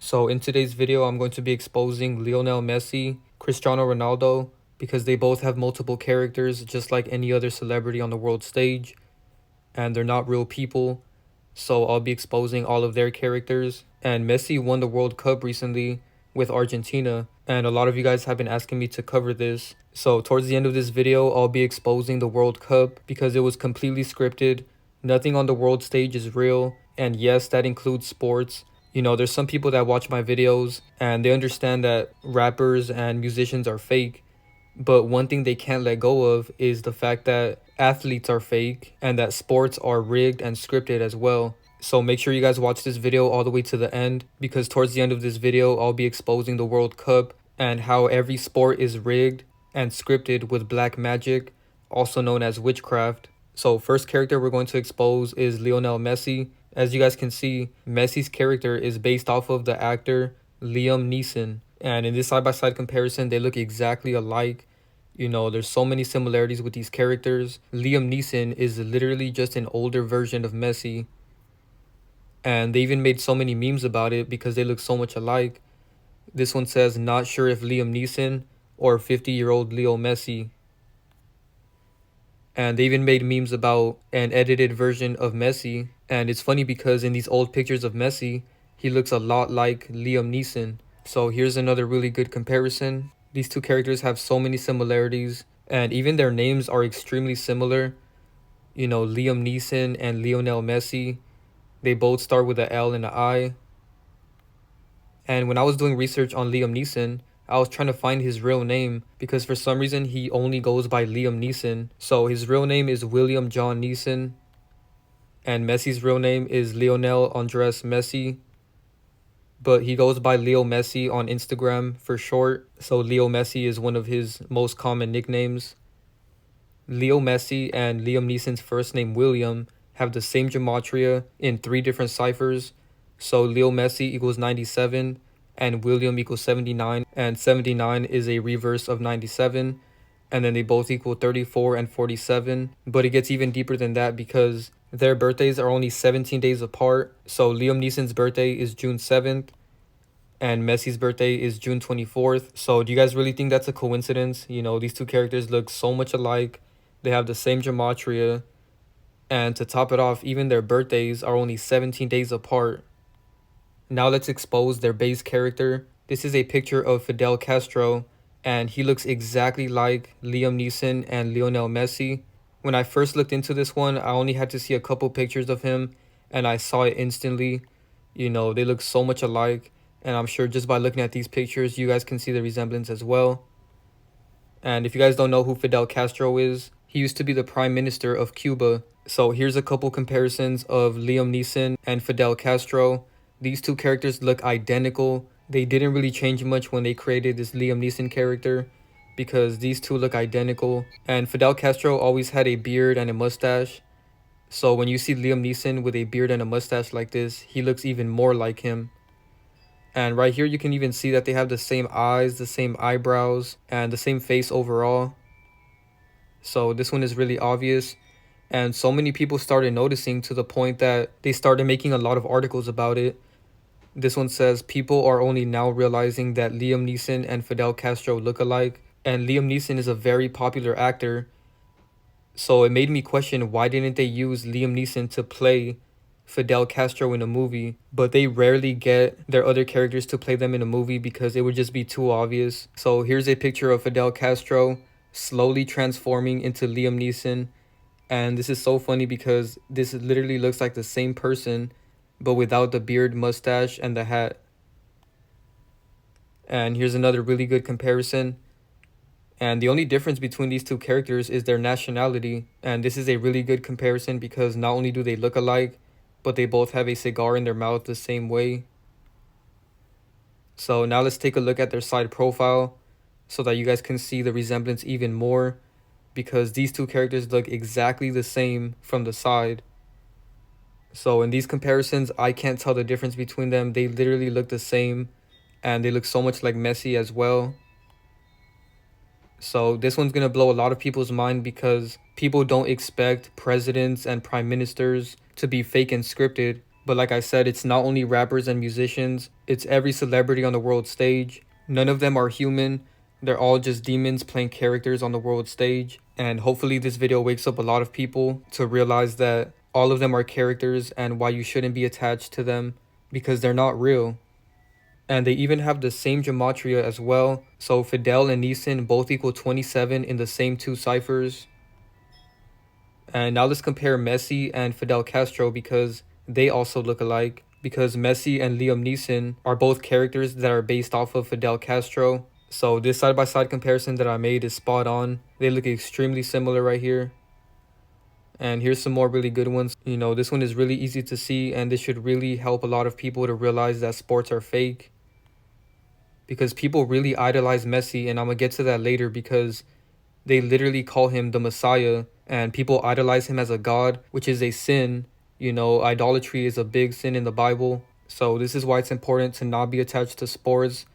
So in today's video, I'm going to be exposing Lionel Messi, Cristiano Ronaldo, because they both have multiple characters just like any other celebrity on the world stage, and they're not real people. So I'll be exposing all of their characters. And Messi won the World Cup recently with Argentina, and a lot of you guys have been asking me to cover this. So towards the end of this video, I'll be exposing the World Cup because it was completely scripted. Nothing on the world stage is real, and yes, that includes sports. You know, there's some people that watch my videos and they understand that rappers and musicians are fake. But one thing they can't let go of is the fact that athletes are fake and that sports are rigged and scripted as well. So make sure you guys watch this video all the way to the end, because towards the end of this video, I'll be exposing the World Cup and how every sport is rigged and scripted with black magic, also known as witchcraft. So first character we're going to expose is Lionel Messi. As you guys can see, Messi's character is based off of the actor Liam Neeson. And in this side-by-side comparison, they look exactly alike. You know, there's so many similarities with these characters. Liam Neeson is literally just an older version of Messi. And they even made so many memes about it because they look so much alike. This one says, not sure if Liam Neeson or 50-year-old Leo Messi. And they even made memes about an edited version of Messi. And it's funny because in these old pictures of Messi, he looks a lot like Liam Neeson. So here's another really good comparison. These two characters have so many similarities, and even their names are extremely similar. You know, Liam Neeson and Lionel Messi, they both start with an L and an I. And when I was doing research on Liam Neeson, I was trying to find his real name because for some reason he only goes by Liam Neeson. So his real name is William John Neeson, and Messi's real name is Lionel Andres Messi. But he goes by Leo Messi on Instagram for short, so Leo Messi is one of his most common nicknames. Leo Messi and Liam Neeson's first name William have the same gematria in 3 different ciphers. So Leo Messi equals 97 and William equals 79, and 79 is a reverse of 97, and then they both equal 34 and 47. But it gets even deeper than that because their birthdays are only 17 days apart. So Liam Neeson's birthday is June 7th and Messi's birthday is June 24th. So do you guys really think that's a coincidence? You know, these two characters look so much alike. They have the same gematria. And to top it off, even their birthdays are only 17 days apart. Now let's expose their base character. This is a picture of Fidel Castro, and he looks exactly like Liam Neeson and Lionel Messi. When I first looked into this one, I only had to see a couple pictures of him, and I saw it instantly. You know, they look so much alike, and I'm sure just by looking at these pictures, you guys can see the resemblance as well. And if you guys don't know who Fidel Castro is, he used to be the Prime Minister of Cuba. So here's a couple comparisons of Liam Neeson and Fidel Castro. These two characters look identical. They didn't really change much when they created this Liam Neeson character because these two look identical. And Fidel Castro always had a beard and a mustache. So when you see Liam Neeson with a beard and a mustache like this, he looks even more like him. And right here you can even see that they have the same eyes, the same eyebrows, and the same face overall. So this one is really obvious. And so many people started noticing to the point that they started making a lot of articles about it. This one says, people are only now realizing that Liam Neeson and Fidel Castro look alike. And Liam Neeson is a very popular actor. So it made me question, why didn't they use Liam Neeson to play Fidel Castro in a movie? But they rarely get their other characters to play them in a movie because it would just be too obvious. So here's a picture of Fidel Castro slowly transforming into Liam Neeson. And this is so funny because this literally looks like the same person, but without the beard, mustache, and the hat. And here's another really good comparison. And the only difference between these two characters is their nationality. And this is a really good comparison because not only do they look alike, but they both have a cigar in their mouth the same way. So now let's take a look at their side profile so that you guys can see the resemblance even more, because these two characters look exactly the same from the side. So in these comparisons, I can't tell the difference between them. They literally look the same, and they look so much like Messi as well. So this one's going to blow a lot of people's mind because people don't expect presidents and prime ministers to be fake and scripted. But like I said, it's not only rappers and musicians, it's every celebrity on the world stage. None of them are human. They're all just demons playing characters on the world stage. And hopefully this video wakes up a lot of people to realize that all of them are characters and why you shouldn't be attached to them, because they're not real. And they even have the same gematria as well. So Fidel and Neeson both equal 27 in the same two ciphers. And now let's compare Messi and Fidel Castro because they also look alike. Because Messi and Liam Neeson are both characters that are based off of Fidel Castro. So this side-by-side comparison that I made is spot on. They look extremely similar right here. And here's some more really good ones. You know, this one is really easy to see, and this should really help a lot of people to realize that sports are fake. Because people really idolize Messi, and I'm going to get to that later because they literally call him the Messiah, and people idolize him as a god, which is a sin. You know, idolatry is a big sin in the Bible. So this is why it's important to not be attached to sports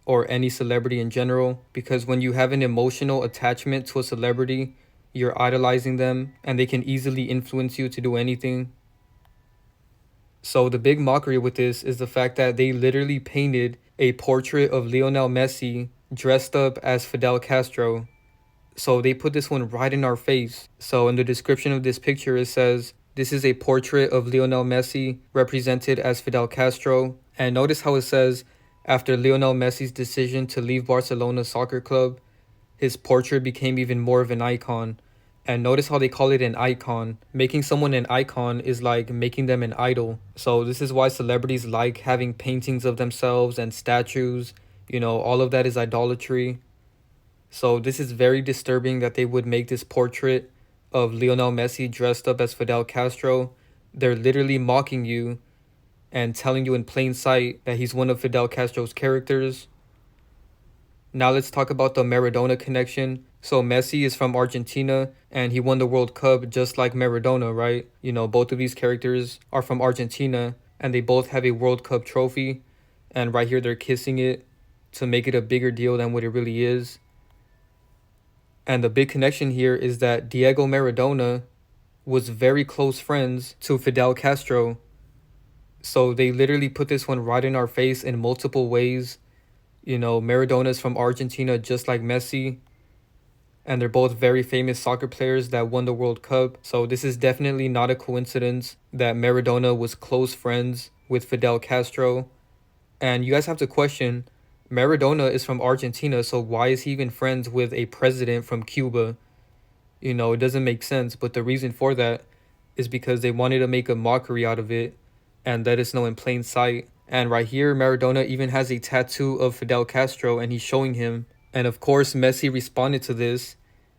or any celebrity in general, because when you have an emotional attachment to a celebrity, you're idolizing them and they can easily influence you to do anything. So the big mockery with this is the fact that they literally painted a portrait of Lionel Messi dressed up as Fidel Castro. So they put this one right in our face. So in the description of this picture, it says, this is a portrait of Lionel Messi represented as Fidel Castro. And notice how it says, after Lionel Messi's decision to leave Barcelona soccer club, his portrait became even more of an icon. And notice how they call it an icon. Making someone an icon is like making them an idol. So this is why celebrities like having paintings of themselves and statues. You know, all of that is idolatry. So this is very disturbing that they would make this portrait of Lionel Messi dressed up as Fidel Castro. They're literally mocking you and telling you in plain sight that he's one of Fidel Castro's characters. Now let's talk about the Maradona connection. So Messi is from Argentina and he won the World Cup just like Maradona, right? You know, both of these characters are from Argentina and they both have a World Cup trophy. And right here they're kissing it to make it a bigger deal than what it really is. And the big connection here is that Diego Maradona was very close friends to Fidel Castro. So they literally put this one right in our face in multiple ways. You know, Maradona is from Argentina just like Messi. And they're both very famous soccer players that won the World Cup. So this is definitely not a coincidence that Maradona was close friends with Fidel Castro. And you guys have to question, Maradona is from Argentina, so why is he even friends with a president from Cuba? You know, it doesn't make sense. But the reason for that is because they wanted to make a mockery out of it and let us know in plain sight. And right here, Maradona even has a tattoo of Fidel Castro and he's showing him. And of course, Messi responded to this,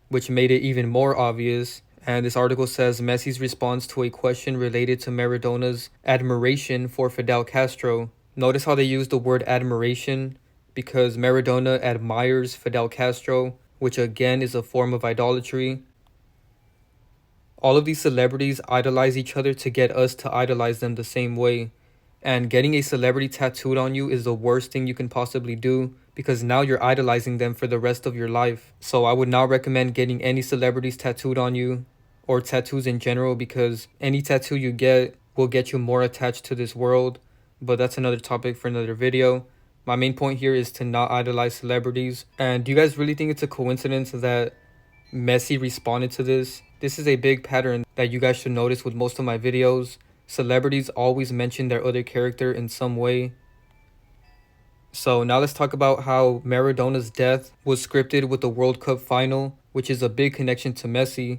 which made it even more obvious. And this article says Messi's response to a question related to Maradona's admiration for Fidel Castro. Notice how they use the word admiration because Maradona admires Fidel Castro, which again is a form of idolatry. All of these celebrities idolize each other to get us to idolize them the same way. And getting a celebrity tattooed on you is the worst thing you can possibly do because now you're idolizing them for the rest of your life. So I would not recommend getting any celebrities tattooed on you or tattoos in general because any tattoo you get will get you more attached to this world. But that's another topic for another video. My main point here is to not idolize celebrities. And do you guys really think it's a coincidence that Messi responded to this? This is a big pattern that you guys should notice with most of my videos. Celebrities always mention their other character in some way. So now let's talk about how Maradona's death was scripted with the World Cup final, which is a big connection to Messi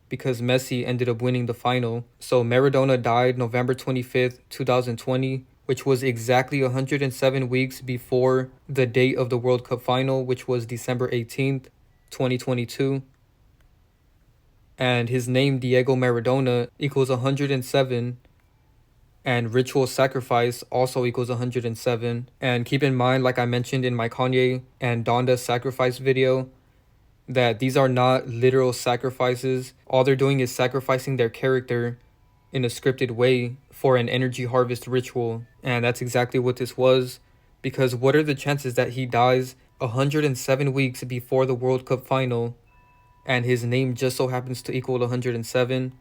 because Messi ended up winning the final. So Maradona died November 25th, 2020, which was exactly 107 weeks before the date of the World Cup final, which was December 18th, 2022. And his name, Diego Maradona, equals 107. And ritual sacrifice also equals 107. And keep in mind, like I mentioned in my Kanye and Donda sacrifice video, that these are not literal sacrifices. All they're doing is sacrificing their character in a scripted way for an energy harvest ritual. And that's exactly what this was. Because what are the chances that he dies 107 weeks before the World Cup final and his name just so happens to equal 107?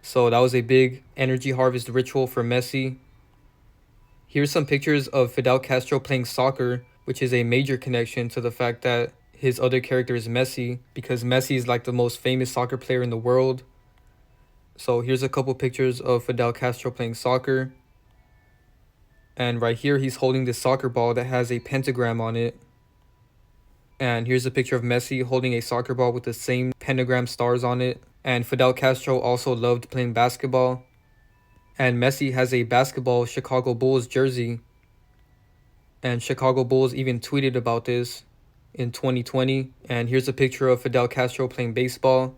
So that was a big energy harvest ritual for Messi. Here's some pictures of Fidel Castro playing soccer, which is a major connection to the fact that his other character is Messi, because Messi is like the most famous soccer player in the world. So here's a couple pictures of Fidel Castro playing soccer. And right here, he's holding this soccer ball that has a pentagram on it. And here's a picture of Messi holding a soccer ball with the same pentagram stars on it. And Fidel Castro also loved playing basketball. And Messi has a basketball Chicago Bulls jersey. And Chicago Bulls even tweeted about this in 2020. And here's a picture of Fidel Castro playing baseball.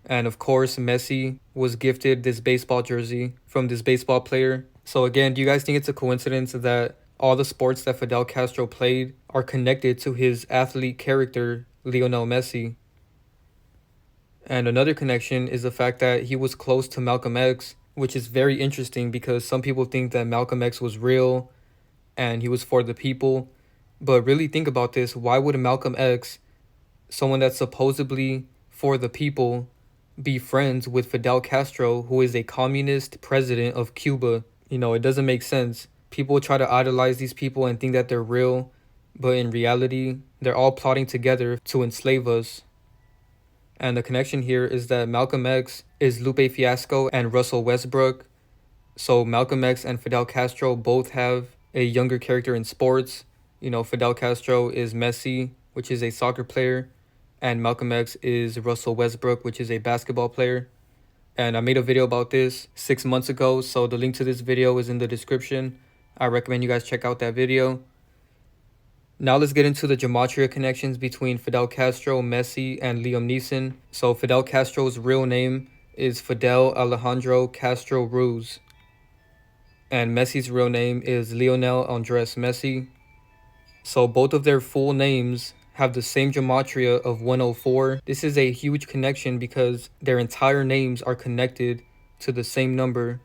And of course, Messi was gifted this baseball jersey from this baseball player. So again, do you guys think it's a coincidence that all the sports that Fidel Castro played are connected to his athlete character, Lionel Messi? And another connection is the fact that he was close to Malcolm X, which is very interesting because some people think that Malcolm X was real and he was for the people. But really think about this. Why would Malcolm X, someone that's supposedly for the people, be friends with Fidel Castro, who is a communist president of Cuba? You know, it doesn't make sense. People try to idolize these people and think that they're real, but in reality, they're all plotting together to enslave us. And the connection here is that Malcolm X is Lupe Fiasco and Russell Westbrook. So Malcolm X and Fidel Castro both have a younger character in sports. You know, Fidel Castro is Messi, which is a soccer player, and Malcolm X is Russell Westbrook, which is a basketball player. And I made a video about this 6 months ago, so the link to this video is in the description. I recommend you guys check out that video. Now let's get into the Gematria connections between Fidel Castro, Messi, and Liam Neeson. So Fidel Castro's real name is Fidel Alejandro Castro Ruz. And Messi's real name is Lionel Andres Messi. So both of their full names have the same gematria of 104. This is a huge connection because their entire names are connected to the same number.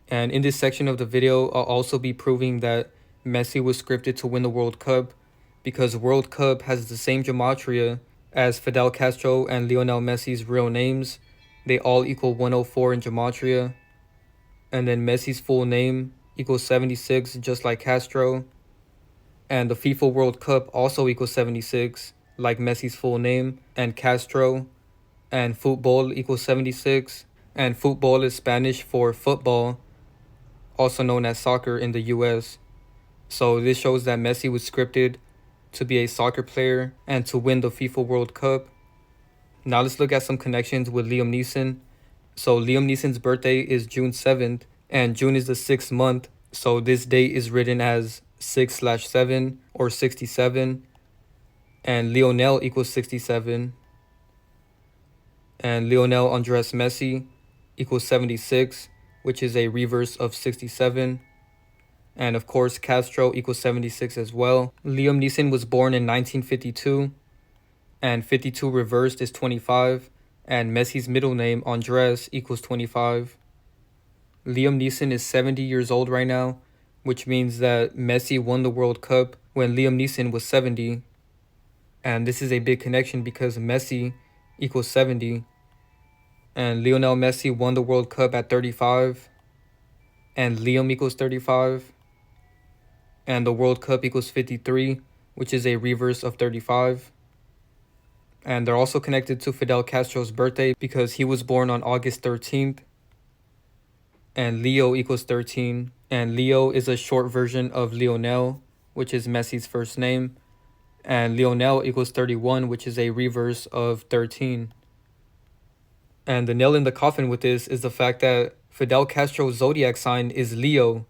And in this section of the video, I'll also be proving that Messi was scripted to win the World Cup because World Cup has the same gematria as Fidel Castro and Lionel Messi's real names. They all equal 104 in gematria. And then Messi's full name equals 76, just like Castro. And the FIFA World Cup also equals 76, like Messi's full name and Castro. And Futbol equals 76. And Futbol is Spanish for football, also known as soccer in the US. So this shows that Messi was scripted to be a soccer player and to win the FIFA World Cup. Now let's look at some connections with Liam Neeson. So Liam Neeson's birthday is June 7th, and June is the 6th month. So this date is written as 6/7 or 67. And Lionel equals 67. And Lionel Andres Messi equals 76, which is a reverse of 67. And of course, Castro equals 76 as well. Liam Neeson was born in 1952. And 52 reversed is 25. And Messi's middle name, Andres, equals 25. Liam Neeson is 70 years old right now, which means that Messi won the World Cup when Liam Neeson was 70. And this is a big connection because Messi equals 70. And Lionel Messi won the World Cup at 35. And Liam equals 35. And the World Cup equals 53, which is a reverse of 35. And they're also connected to Fidel Castro's birthday because he was born on August 13th. And Leo equals 13. And Leo is a short version of Lionel, which is Messi's first name. And Lionel equals 31, which is a reverse of 13. And the nail in the coffin with this is the fact that Fidel Castro's zodiac sign is Leo,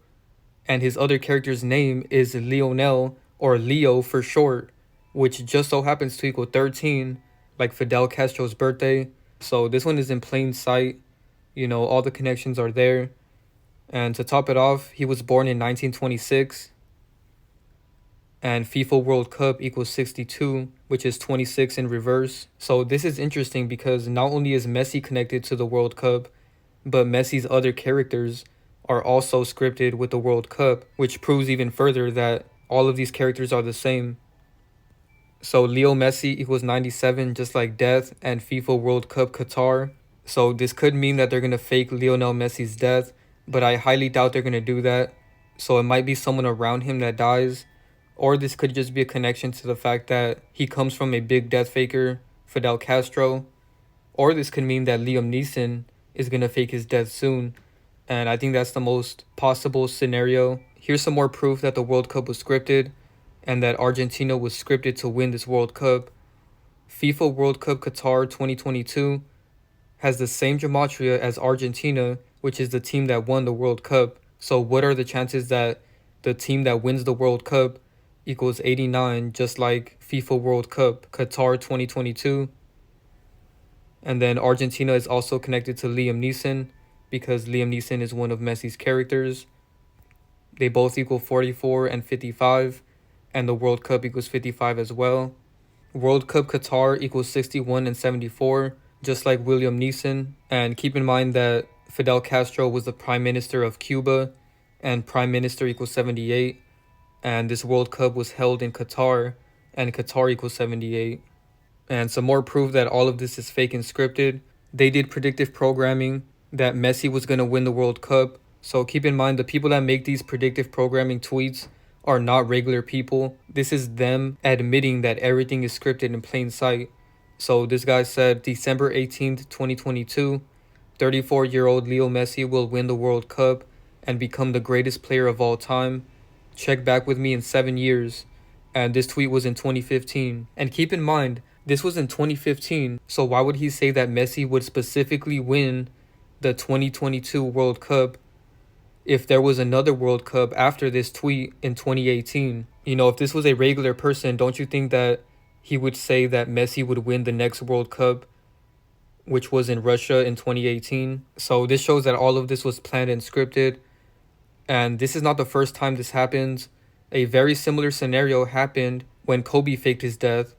and his other character's name is Lionel, or Leo for short, which just so happens to equal 13, like Fidel Castro's birthday. So this one is in plain sight. You know, all the connections are there. And to top it off, he was born in 1926. And FIFA World Cup equals 62, which is 26 in reverse. So this is interesting because not only is Messi connected to the World Cup, but Messi's other characters are also scripted with the World Cup, which proves even further that all of these characters are the same. So Leo Messi equals 97, just like Death and FIFA World Cup Qatar. So this could mean that they're going to fake Lionel Messi's death, but I highly doubt they're going to do that. So it might be someone around him that dies, or this could just be a connection to the fact that he comes from a big death faker, Fidel Castro, or this could mean that Liam Neeson is going to fake his death soon. And I think that's the most possible scenario. Here's some more proof that the World Cup was scripted and that Argentina was scripted to win this World Cup. FIFA World Cup Qatar 2022 has the same gematria as Argentina, which is the team that won the World Cup. So what are the chances that the team that wins the World Cup equals 89, just like FIFA World Cup Qatar 2022? And then Argentina is also connected to Liam Neeson because Liam Neeson is one of Messi's characters. They both equal 44 and 55, and the World Cup equals 55 as well. World Cup Qatar equals 61 and 74, just like William Neeson. And keep in mind that Fidel Castro was the Prime Minister of Cuba, and Prime Minister equals 78. And this World Cup was held in Qatar, and Qatar equals 78. And some more proof that all of this is fake and scripted. They did predictive programming that Messi was going to win the World Cup. So keep in mind, the people that make these predictive programming tweets are not regular people. This is them admitting that everything is scripted in plain sight. So this guy said December 18th, 2022, 34-year-old Leo Messi will win the World Cup and become the greatest player of all time. Check back with me in 7 years. And this tweet was in 2015. And keep in mind, this was in 2015. So why would he say that Messi would specifically win the 2022 World Cup if there was another World Cup after this tweet in 2018? You know, if this was a regular person, don't you think that he would say that Messi would win the next World Cup, which was in Russia in 2018? So this shows that all of this was planned and scripted. And this is not the first time this happens. A very similar scenario happened when Kobe faked his death.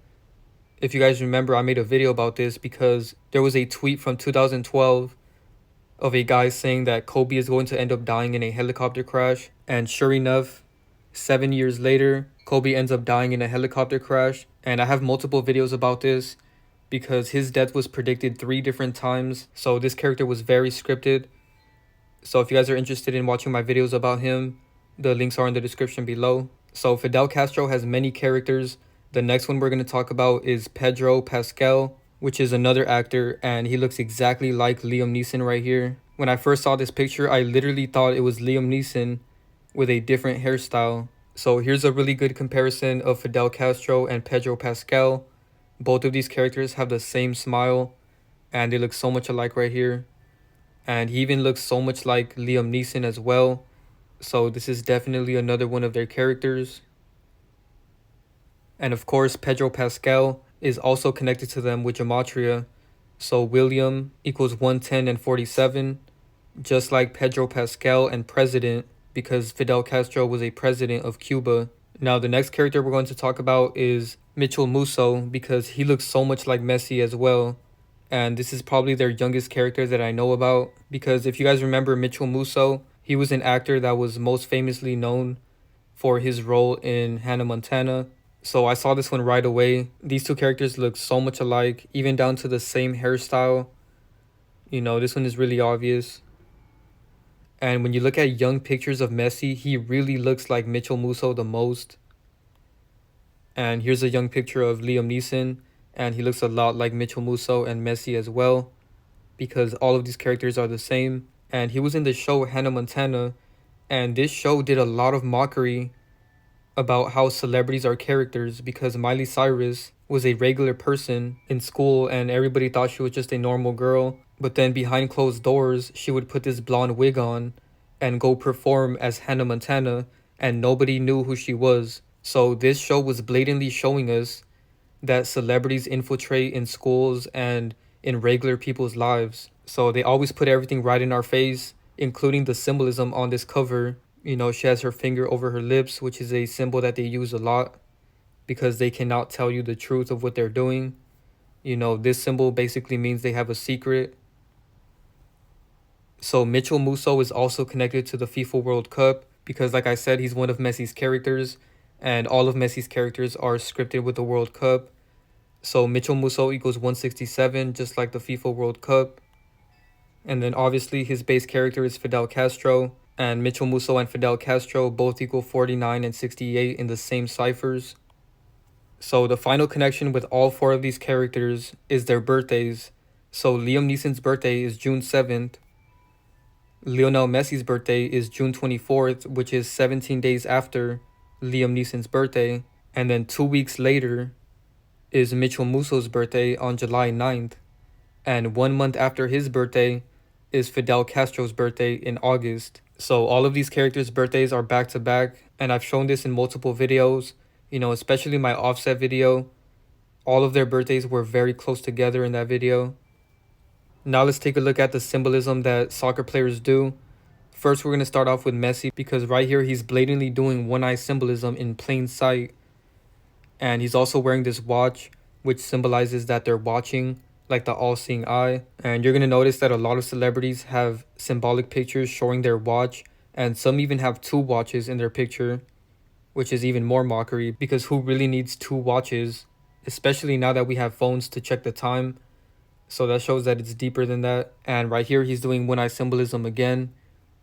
If you guys remember, I made a video about this because there was a tweet from 2012 of a guy saying that Kobe is going to end up dying in a helicopter crash. And sure enough, 7 years later, Kobe ends up dying in a helicopter crash. And I have multiple videos about this because his death was predicted 3 different times. So this character was very scripted. So if you guys are interested in watching my videos about him, the links are in the description below. So Fidel Castro has many characters. The next one we're going to talk about is Pedro Pascal, which is another actor, and he looks exactly like Liam Neeson right here. When I first saw this picture, I literally thought it was Liam Neeson with a different hairstyle. So here's a really good comparison of Fidel Castro and Pedro Pascal. Both of these characters have the same smile, and they look so much alike right here. And he even looks so much like Liam Neeson as well. So this is definitely another one of their characters. And of course, Pedro Pascal is also connected to them with Gematria. So William equals 110 and 47, just like Pedro Pascal and president, because Fidel Castro was a president of Cuba. Now the next character we're going to talk about is Musso, because he looks so much like Messi as well. And this is probably their youngest character that I know about, because if you guys remember Musso, he was an actor that was most famously known for his role in Hannah Montana. So I saw this one right away. These two characters look so much alike, even down to the same hairstyle. You know, this one is really obvious. And when you look at young pictures of Messi, he really looks like Musso the most. And here's a young picture of Liam Neeson, and he looks a lot like Musso and Messi as well, because all of these characters are the same. And he was in the show Hannah Montana, and this show did a lot of mockery about how celebrities are characters, because Miley Cyrus was a regular person in school and everybody thought she was just a normal girl. But then behind closed doors, she would put this blonde wig on and go perform as Hannah Montana, and nobody knew who she was. So this show was blatantly showing us that celebrities infiltrate in schools and in regular people's lives. So they always put everything right in our face, including the symbolism on this cover. You know, she has her finger over her lips, which is a symbol that they use a lot because they cannot tell you the truth of what they're doing. You know, this symbol basically means they have a secret. So Musso is also connected to the FIFA World Cup because, like I said, he's one of Messi's characters, and all of Messi's characters are scripted with the World Cup. So Musso equals 167, just like the FIFA World Cup. And then obviously his base character is Fidel Castro, and Mitchell Musso and Fidel Castro both equal 49 and 68 in the same ciphers. So the final connection with all four of these characters is their birthdays. So Liam Neeson's birthday is June 7th. Lionel Messi's birthday is June 24th, which is 17 days after Liam Neeson's birthday. And then 2 weeks later is Mitchell Musso's birthday on July 9th. And 1 month after his birthday is Fidel Castro's birthday in August. So all of these characters' birthdays are back to back, and I've shown this in multiple videos, especially my offset video. All of their birthdays were very close together in that video. Now let's take a look at the symbolism that soccer players do. First, we're going to start off with Messi, because right here he's blatantly doing one eye symbolism in plain sight. And he's also wearing this watch, which symbolizes that they're watching, like the all-seeing eye. And you're going to notice that a lot of celebrities have symbolic pictures showing their watch, and some even have two watches in their picture, which is even more mockery, because who really needs two watches, especially now that we have phones to check the time. So that shows that it's deeper than that. And right here he's doing one eye symbolism again,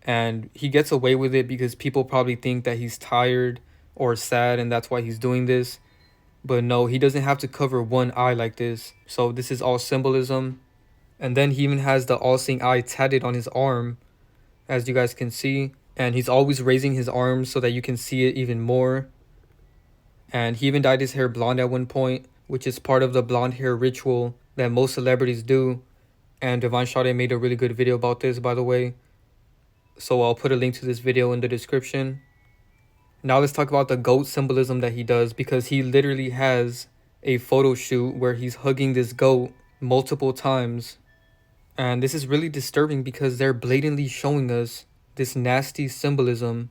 and he gets away with it because people probably think that he's tired or sad, and that's why he's doing this. But no, he doesn't have to cover one eye like this. So this is all symbolism. And then he even has the all-seeing eye tatted on his arm, as you guys can see. And he's always raising his arms so that you can see it even more. And he even dyed his hair blonde at one point, which is part of the blonde hair ritual that most celebrities do. And Sade made a really good video about this, by the way. So I'll put a link to this video in the description. Now let's talk about the goat symbolism that he does, because he literally has a photo shoot where he's hugging this goat multiple times. And this is really disturbing because they're blatantly showing us this nasty symbolism.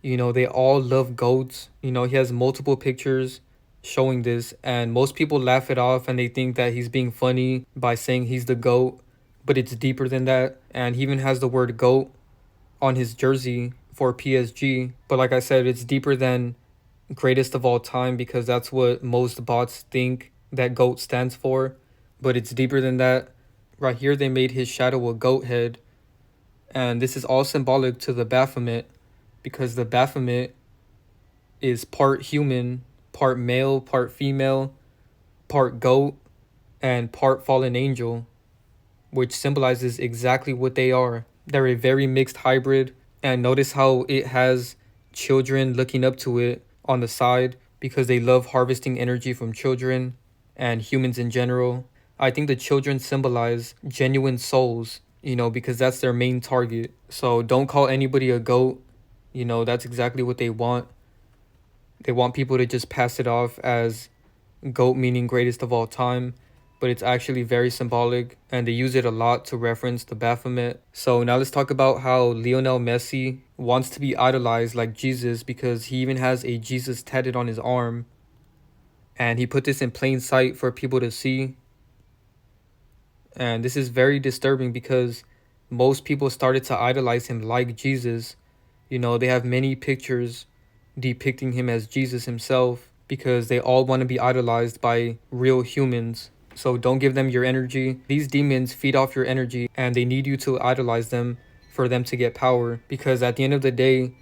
They all love goats. He has multiple pictures showing this, and most people laugh it off and they think that he's being funny by saying he's the GOAT, but it's deeper than that. And he even has the word GOAT on his jersey for PSG. But like I said, it's deeper than greatest of all time, because that's what most bots think that GOAT stands for. But it's deeper than that. Right here they made his shadow a goat head, and this is all symbolic to the Baphomet, because the Baphomet is part human, part male, part female, part goat, and part fallen angel, which symbolizes exactly what they are. They're a very mixed hybrid. And notice how it has children looking up to it on the side, because they love harvesting energy from children and humans in general. I think the children symbolize genuine souls, because that's their main target. So don't call anybody a goat. That's exactly what they want. They want people to just pass it off as GOAT meaning greatest of all time, but it's actually very symbolic, and they use it a lot to reference the Baphomet. So now let's talk about how Lionel Messi wants to be idolized like Jesus, because he even has a Jesus tatted on his arm, and he put this in plain sight for people to see. And this is very disturbing because most people started to idolize him like Jesus. They have many pictures depicting him as Jesus himself, because they all want to be idolized by real humans. So don't give them your energy. These demons feed off your energy, and they need you to idolize them for them to get power, because at the end of the day,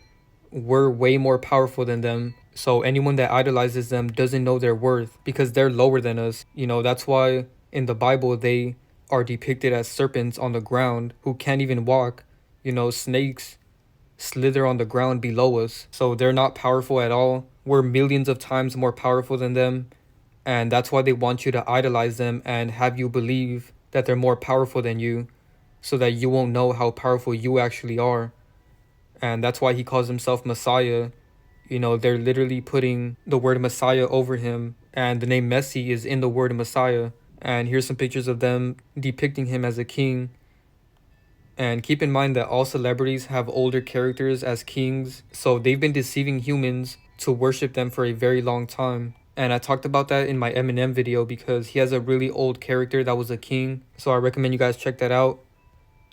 we're way more powerful than them. So anyone that idolizes them doesn't know their worth, because they're lower than us. That's why in the Bible they are depicted as serpents on the ground who can't even walk. Snakes slither on the ground below us. So they're not powerful at all. We're millions of times more powerful than them. And that's why they want you to idolize them and have you believe that they're more powerful than you, so that you won't know how powerful you actually are. And that's why he calls himself Messiah. They're literally putting the word Messiah over him, and the name Messi is in the word Messiah. And here's some pictures of them depicting him as a king. And keep in mind that all celebrities have older characters as kings, so they've been deceiving humans to worship them for a very long time. And I talked about that in my Eminem video, because he has a really old character that was a king. So I recommend you guys check that out.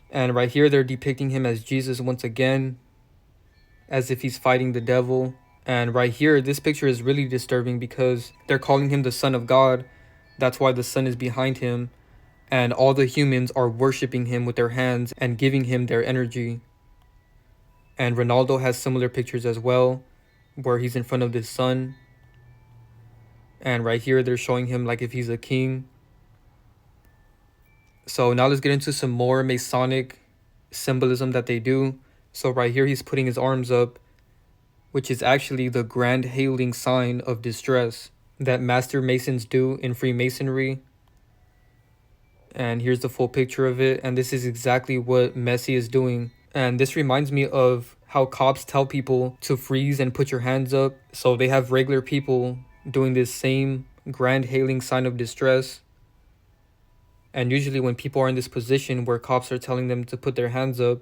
And right here they're depicting him as Jesus once again, as if he's fighting the devil. And right here, this picture is really disturbing because they're calling him the Son of God. That's why the sun is behind him. and all the humans are worshiping him with their hands and giving him their energy. And Ronaldo has similar pictures as well, where he's in front of the sun. And right here, they're showing him like if he's a king. So now let's get into some more Masonic symbolism that they do. So right here, he's putting his arms up, which is actually the grand hailing sign of distress that Master Masons do in Freemasonry. And here's the full picture of it. And this is exactly what Messi is doing. And this reminds me of how cops tell people to freeze and put your hands up. So they have regular people doing this same grand hailing sign of distress. And usually when people are in this position where cops are telling them to put their hands up,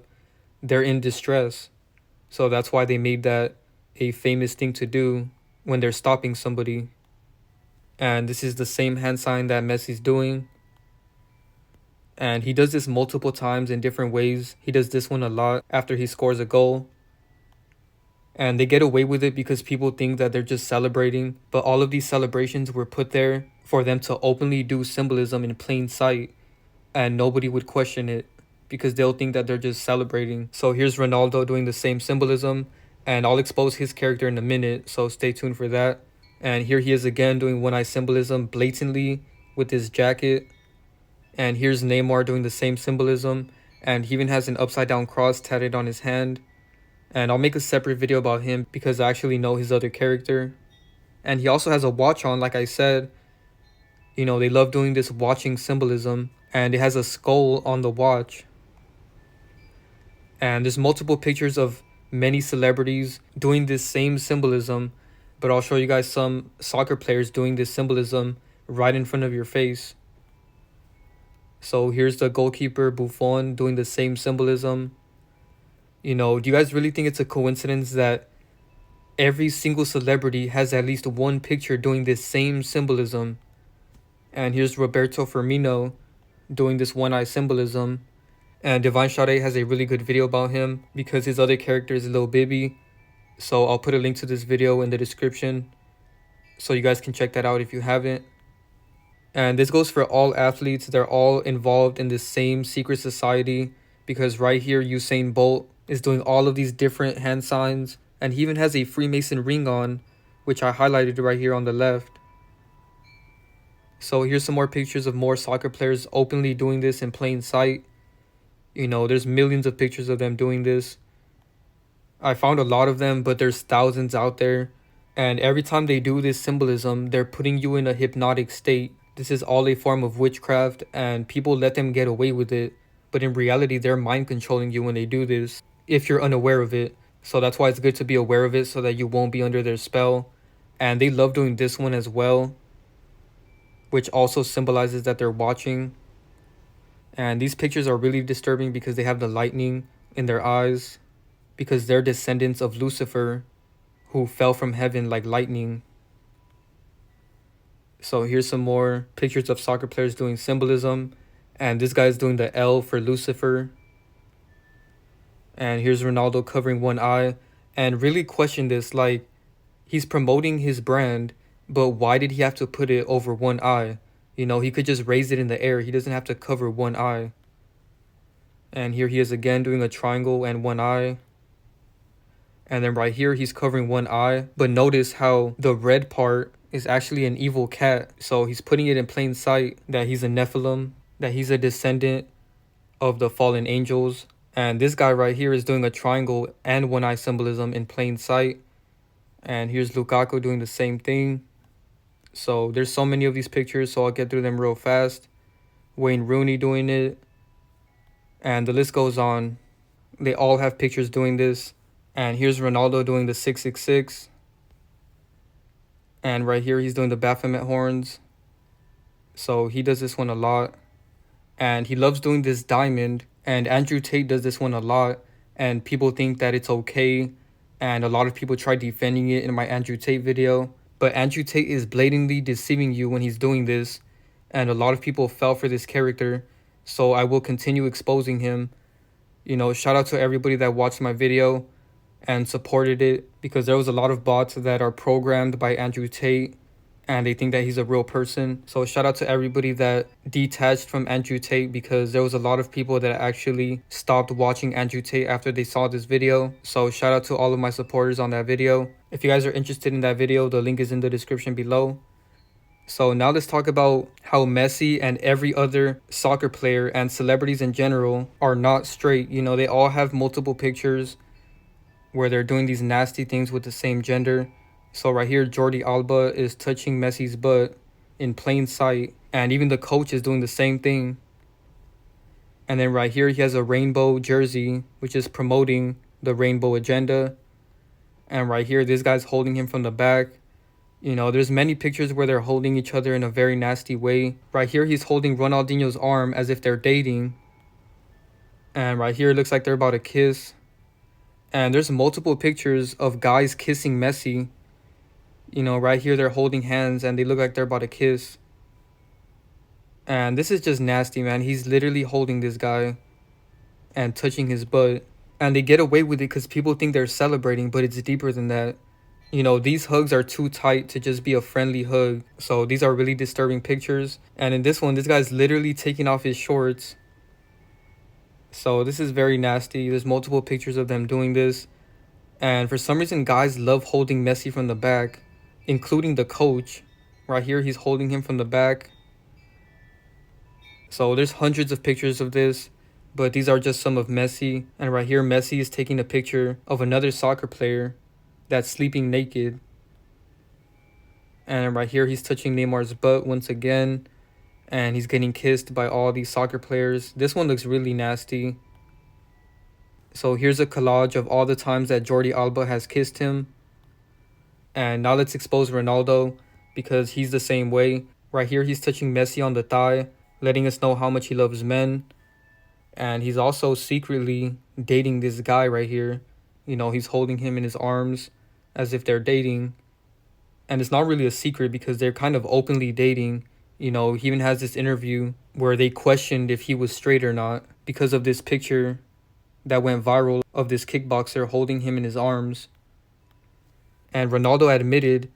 they're in distress. So that's why they made that a famous thing to do when they're stopping somebody. And this is the same hand sign that Messi's doing. And he does this multiple times in different ways. He does this one a lot after he scores a goal. And they get away with it because people think that they're just celebrating. But all of these celebrations were put there for them to openly do symbolism in plain sight. And nobody would question it because they'll think that they're just celebrating. So here's Ronaldo doing the same symbolism. And I'll expose his character in a minute, so stay tuned for that. And here he is again doing one-eye symbolism blatantly with his jacket. And here's Neymar doing the same symbolism. And he even has an upside-down cross tatted on his hand. And I'll make a separate video about him because I actually know his other character. And he also has a watch on, like I said. You know, they love doing this watching symbolism. And it has a skull on the watch. And there's multiple pictures of many celebrities doing this same symbolism. But I'll show you guys some soccer players doing this symbolism right in front of your face. So here's the goalkeeper Buffon doing the same symbolism. You know, do you guys really think it's a coincidence that every single celebrity has at least one picture doing this same symbolism? And here's Roberto Firmino doing this one-eye symbolism. And Divine Sade has a really good video about him because his other character is Lil Bibby. So I'll put a link to this video in the description so you guys can check that out if you haven't. And this goes for all athletes. They're all involved in this same secret society because right here Usain Bolt is doing all of these different hand signs. And he even has a Freemason ring on, which I highlighted right here on the left. So here's some more pictures of more soccer players openly doing this in plain sight. You know, there's millions of pictures of them doing this. I found a lot of them, but there's thousands out there. And every time they do this symbolism, they're putting you in a hypnotic state. This is all a form of witchcraft, and people let them get away with it. But in reality, they're mind controlling you when they do this, if you're unaware of it. So that's why it's good to be aware of it so that you won't be under their spell. And they love doing this one as well, which also symbolizes that they're watching. And these pictures are really disturbing because they have the lightning in their eyes, because they're descendants of Lucifer, who fell from heaven like lightning. So here's some more pictures of soccer players doing symbolism. And this guy's doing the L for Lucifer. And here's Ronaldo covering one eye. And really question this, like, he's promoting his brand, but why did he have to put it over one eye? You know, he could just raise it in the air. He doesn't have to cover one eye. And here he is again doing a triangle and one eye. And then right here, he's covering one eye. But notice how the red part is actually an evil cat. So he's putting it in plain sight that he's a Nephilim, that he's a descendant of the fallen angels. And this guy right here is doing a triangle and one eye symbolism in plain sight. And here's Lukaku doing the same thing. So there's so many of these pictures, so I'll get through them real fast. Wayne Rooney doing it. And the list goes on. They all have pictures doing this. And here's Ronaldo doing the 666. And right here, he's doing the Baphomet horns. So he does this one a lot. And he loves doing this diamond. And AndrewTate does this one a lot. And people think that it's okay. And a lot of people try defending it in my AndrewTate video. But AndrewTate is blatantly deceiving you when he's doing this. And a lot of people fell for this character. So I will continue exposing him. You know, shout out to everybody that watched my video and supported it, because there was a lot of bots that are programmed by AndrewTate and they think that he's a real person. So shout out to everybody that detached from AndrewTate, because there was a lot of people that actually stopped watching AndrewTate after they saw this video. So shout out to all of my supporters on that video. If you guys are interested in that video, the link is in the description below. So now let's talk about how Messi and every other soccer player and celebrities in general are not straight. You know, they all have multiple pictures where they're doing these nasty things with the same gender. So right here, Jordi Alba is touching Messi's butt in plain sight, and even the coach is doing the same thing. And then right here, he has a rainbow jersey, which is promoting the rainbow agenda. And right here, this guy's holding him from the back. You know, there's many pictures where they're holding each other in a very nasty way. Right here, he's holding Ronaldinho's arm as if they're dating. And right here, it looks like they're about to kiss. And there's multiple pictures of guys kissing Messi. You know, right here, they're holding hands and they look like they're about to kiss. And this is just nasty, man. He's literally holding this guy and touching his butt. And they get away with it because people think they're celebrating, but it's deeper than that. You know, these hugs are too tight to just be a friendly hug. So these are really disturbing pictures. And in this one, this guy's literally taking off his shorts. So this is very nasty. There's multiple pictures of them doing this. And for some reason, guys love holding Messi from the back, including the coach. Right here, he's holding him from the back. So there's hundreds of pictures of this, but these are just some of Messi. And right here, Messi is taking a picture of another soccer player that's sleeping naked. And right here, he's touching Neymar's butt once again. And he's getting kissed by all these soccer players. This one looks really nasty. So here's a collage of all the times that Jordi Alba has kissed him. And now let's expose Ronaldo, because he's the same way. Right here, he's touching Messi on the thigh, letting us know how much he loves men. And he's also secretly dating this guy right here. You know, he's holding him in his arms as if they're dating. And it's not really a secret because they're kind of openly dating. You know, he even has this interview where they questioned if he was straight or not because of this picture that went viral of this kickboxer holding him in his arms. And Ronaldo admitted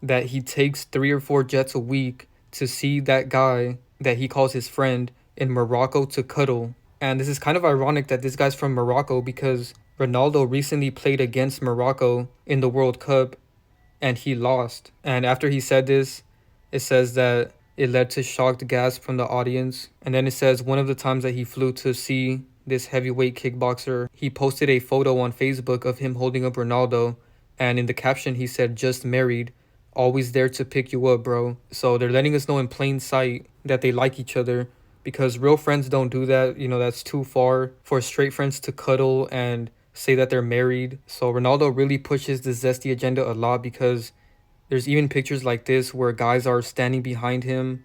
that he takes 3 or 4 jets a week to see that guy that he calls his friend in Morocco to cuddle. And this is kind of ironic that this guy's from Morocco, because Ronaldo recently played against Morocco in the World Cup and he lost. And after he said this, it says that it led to shocked gasp from the audience. And then it says one of the times that he flew to see this heavyweight kickboxer, he posted a photo on Facebook of him holding up Ronaldo. And in the caption, he said, "Just married. Always there to pick you up, bro." So they're letting us know in plain sight that they like each other, because real friends don't do that. You know, that's too far for straight friends to cuddle and say that they're married. So Ronaldo really pushes the zesty agenda a lot, because there's even pictures like this where guys are standing behind him.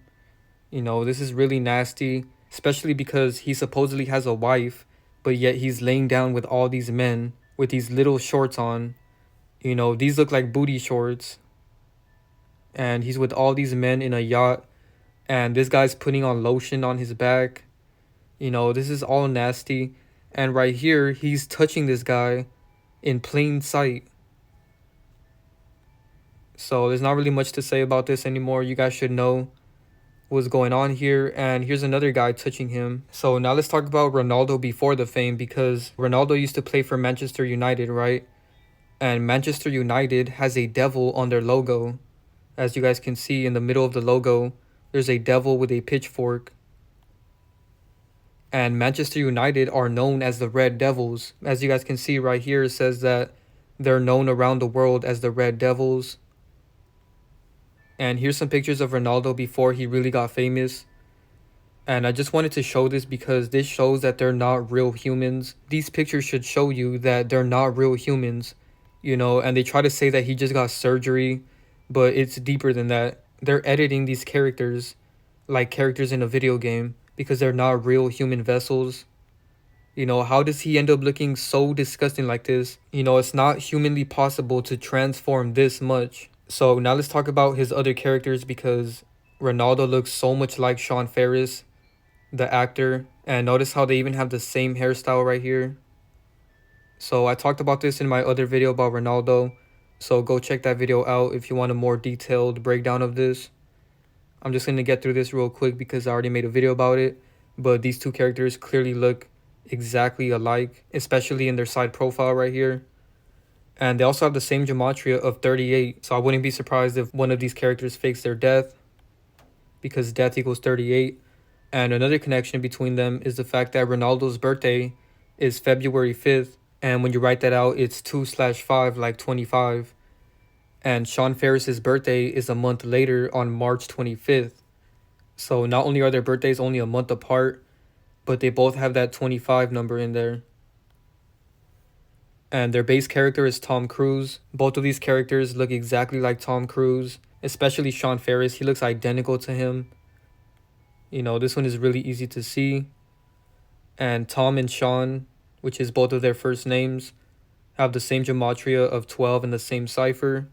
You know, this is really nasty, especially because he supposedly has a wife, but yet he's laying down with all these men with these little shorts on. You know, these look like booty shorts. And he's with all these men in a yacht. And this guy's putting on lotion on his back. You know, this is all nasty. And right here, he's touching this guy in plain sight. So there's not really much to say about this anymore. You guys should know what's going on here. And here's another guy touching him. So now let's talk about Ronaldo before the fame, because Ronaldo used to play for Manchester United, right? And Manchester United has a devil on their logo. As you guys can see in the middle of the logo, there's a devil with a pitchfork. And Manchester United are known as the Red Devils. As you guys can see right here, it says that they're known around the world as the Red Devils. And here's some pictures of Ronaldo before he really got famous. And I just wanted to show this because this shows that they're not real humans. These pictures should show you that they're not real humans. You know, and they try to say that he just got surgery, but it's deeper than that. They're editing these characters like characters in a video game because they're not real human vessels. You know, how does he end up looking so disgusting like this? You know, it's not humanly possible to transform this much. So now let's talk about his other characters, because Ronaldo looks so much like Sean Ferris, the actor. And notice how they even have the same hairstyle right here. So I talked about this in my other video about Ronaldo. So go check that video out if you want a more detailed breakdown of this. I'm just going to get through this real quick because I already made a video about it. But these two characters clearly look exactly alike, especially in their side profile right here. And they also have the same gematria of 38. So I wouldn't be surprised if one of these characters fakes their death, because death equals 38. And another connection between them is the fact that Ronaldo's birthday is February 5th. And when you write that out, it's 2/5, like 25. And Sean Ferris's birthday is a month later on March 25th. So not only are their birthdays only a month apart, but they both have that 25 number in there. And their base character is Tom Cruise. Both of these characters look exactly like Tom Cruise, especially Sean Ferris. He looks identical to him. You know, this one is really easy to see. And Tom and Sean, which is both of their first names, have the same gematria of 12 and the same cipher.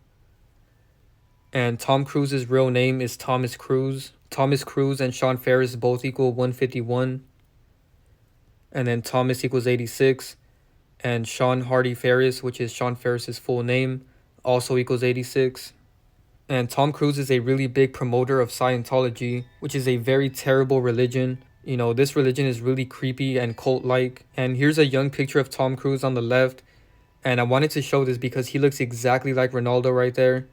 And Tom Cruise's real name is Thomas Cruise. Thomas Cruise and Sean Ferris both equal 151. And then Thomas equals 86. And Sean Hardy Ferris, which is Sean Ferris's full name, also equals 86. And Tom Cruise is a really big promoter of Scientology, which is a very terrible religion. You know, this religion is really creepy and cult-like. And here's a young picture of Tom Cruise on the left. And I wanted to show this because he looks exactly like Ronaldo right there.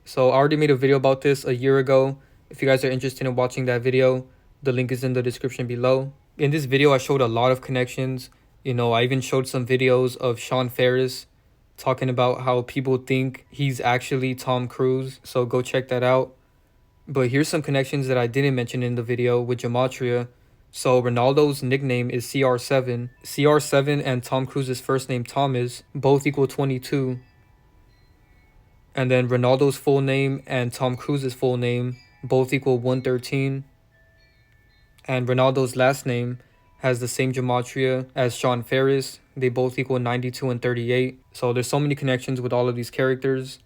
So I already made a video about this a year ago. If you guys are interested in watching that video, the link is in the description below. In this video, I showed a lot of connections. You know, I even showed some videos of Sean Ferris talking about how people think he's actually Tom Cruise. So go check that out. But here's some connections that I didn't mention in the video with gematria. So Ronaldo's nickname is CR7. CR7 and Tom Cruise's first name Thomas both equal 22. And then Ronaldo's full name and Tom Cruise's full name both equal 113. And Ronaldo's last name has the same gematria as Sean Ferris. They both equal 92 and 38. So there's so many connections with all of these characters.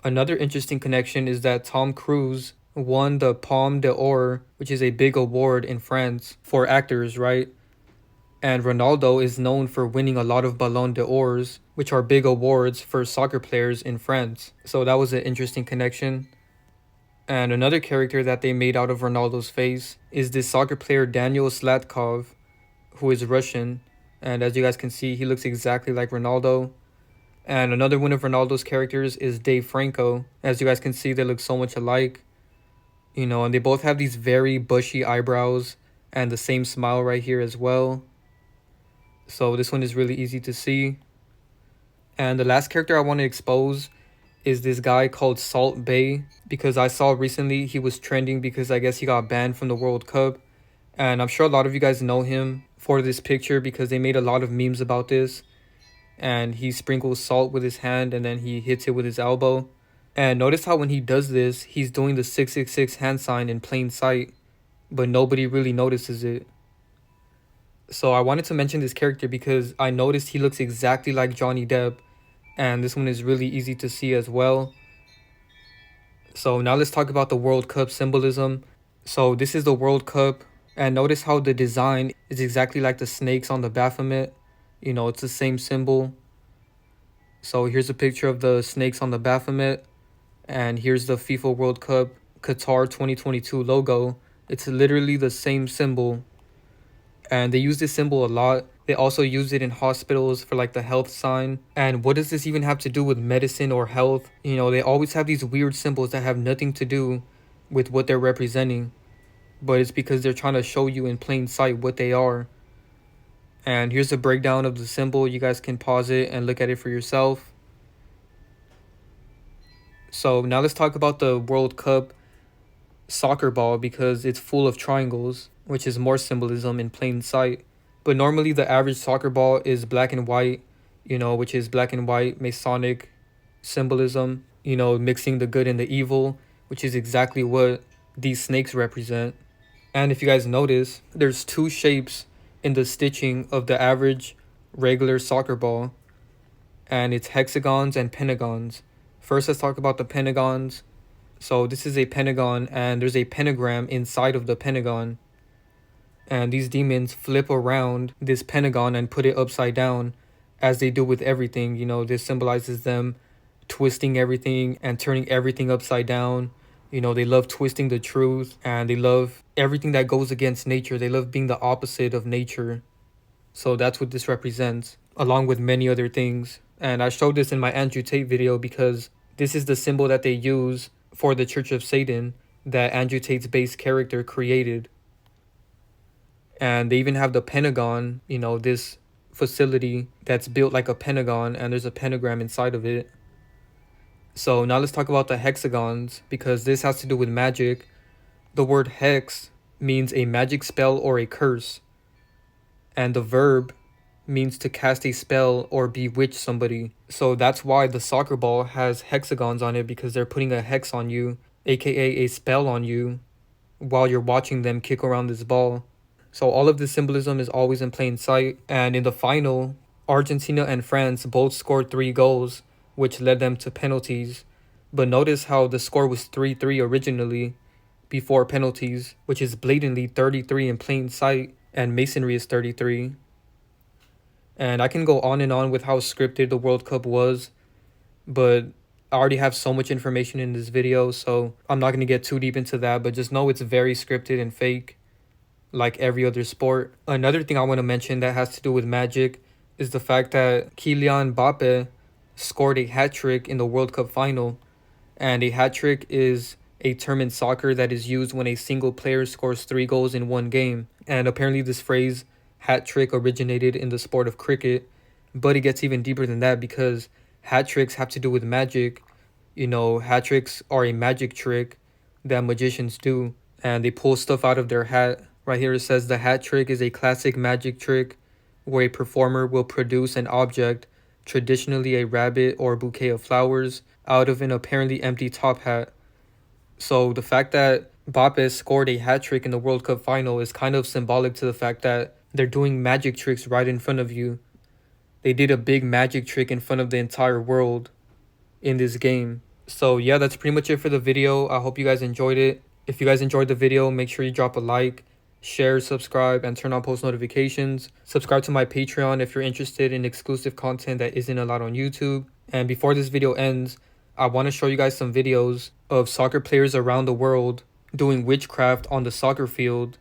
Another interesting connection is that Tom Cruise won the Palme d'Or, which is a big award in France for actors, right? And Ronaldo is known for winning a lot of Ballon d'Ors, which are big awards for soccer players in France. So that was an interesting connection. And another character that they made out of Ronaldo's face is this soccer player Daniel Slatkov, who is Russian. And as you guys can see, he looks exactly like Ronaldo. And another one of Ronaldo's characters is Dave Franco. As you guys can see, they look so much alike. You know, and they both have these very bushy eyebrows and the same smile right here as well. So this one is really easy to see. And the last character I want to expose is this guy called Salt Bae, because I saw recently he was trending because I guess he got banned from the World Cup. And I'm sure a lot of you guys know him for this picture because they made a lot of memes about this. And he sprinkles salt with his hand and then he hits it with his elbow. And notice how when he does this, he's doing the 666 hand sign in plain sight, but nobody really notices it. So I wanted to mention this character because I noticed he looks exactly like Johnny Depp. And this one is really easy to see as well. So now let's talk about the World Cup symbolism. So this is the World Cup. And notice how the design is exactly like the snakes on the Baphomet. You know, it's the same symbol. So here's a picture of the snakes on the Baphomet. And here's the FIFA World Cup Qatar 2022 logo. It's literally the same symbol. And they use this symbol a lot. They also use it in hospitals for like the health sign. And what does this even have to do with medicine or health? You know, they always have these weird symbols that have nothing to do with what they're representing. But it's because they're trying to show you in plain sight what they are. And here's a breakdown of the symbol. You guys can pause it and look at it for yourself. So now let's talk about the World Cup soccer ball because it's full of triangles, which is more symbolism in plain sight. But normally the average soccer ball is black and white, you know, which is black and white Masonic symbolism, you know, mixing the good and the evil, which is exactly what these snakes represent. And if you guys notice, there's two shapes in the stitching of the average regular soccer ball, and it's hexagons and pentagons. First, let's talk about the pentagons. So this is a pentagon and there's a pentagram inside of the pentagon. And these demons flip around this pentagon and put it upside down, as they do with everything. You know, this symbolizes them twisting everything and turning everything upside down. You know, they love twisting the truth, and they love everything that goes against nature. They love being the opposite of nature. So that's what this represents, along with many other things. And I showed this in my AndrewTate video because this is the symbol that they use for the Church of Satan that AndrewTate's base character created. And they even have the Pentagon, you know, this facility that's built like a pentagon, and there's a pentagram inside of it. So now let's talk about the hexagons, because this has to do with magic. The word hex means a magic spell or a curse, and the verb means to cast a spell or bewitch somebody. So that's why the soccer ball has hexagons on it, because they're putting a hex on you, aka a spell on you, while you're watching them kick around this ball. So all of this symbolism is always in plain sight. And in the final, Argentina and France both scored 3 goals, which led them to penalties. But notice how the score was 3-3 originally before penalties, which is blatantly 33 in plain sight, and masonry is 33. And I can go on and on with how scripted the World Cup was, but I already have so much information in this video, so I'm not going to get too deep into that, but just know it's very scripted and fake, like every other sport. Another thing I want to mention that has to do with magic is the fact that Kylian Mbappe scored a hat-trick in the World Cup final. And a hat-trick is a term in soccer that is used when a single player scores 3 goals in one game. And apparently this phrase, hat-trick, originated in the sport of cricket. But it gets even deeper than that, because hat-tricks have to do with magic. You know, hat-tricks are a magic trick that magicians do, and they pull stuff out of their hat. Right here it says the hat trick is a classic magic trick where a performer will produce an object, traditionally a rabbit or a bouquet of flowers, out of an apparently empty top hat. So the fact that Mbappe scored a hat trick in the World Cup final is kind of symbolic to the fact that they're doing magic tricks right in front of you. They did a big magic trick in front of the entire world in this game. So yeah, that's pretty much it for the video. I hope you guys enjoyed it. If you guys enjoyed the video, make sure you drop a like, share, subscribe, and turn on post notifications. Subscribe to my Patreon if you're interested in exclusive content that isn't allowed on YouTube. And before this video ends, I want to show you guys some videos of soccer players around the world doing witchcraft on the soccer field,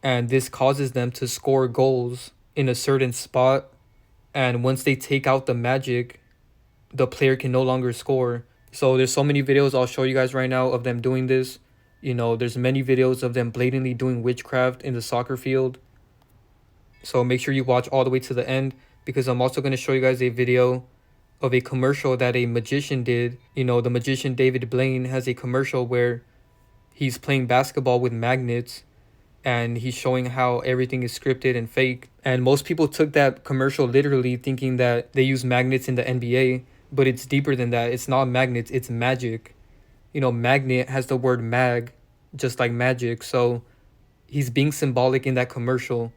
and this causes them to score goals in a certain spot, and once they take out the magic, the player can no longer score. So there's so many videos I'll show you guys right now of them doing this. You know, there's many videos of them blatantly doing witchcraft in the soccer field. So make sure you watch all the way to the end, because I'm also going to show you guys a video of a commercial that a magician did. You know, the magician David Blaine has a commercial where he's playing basketball with magnets, and he's showing how everything is scripted and fake. And most people took that commercial literally, thinking that they use magnets in the NBA, but it's deeper than that. It's not magnets, it's magic. You know, magnet has the word mag, just like magic. So he's being symbolic in that commercial.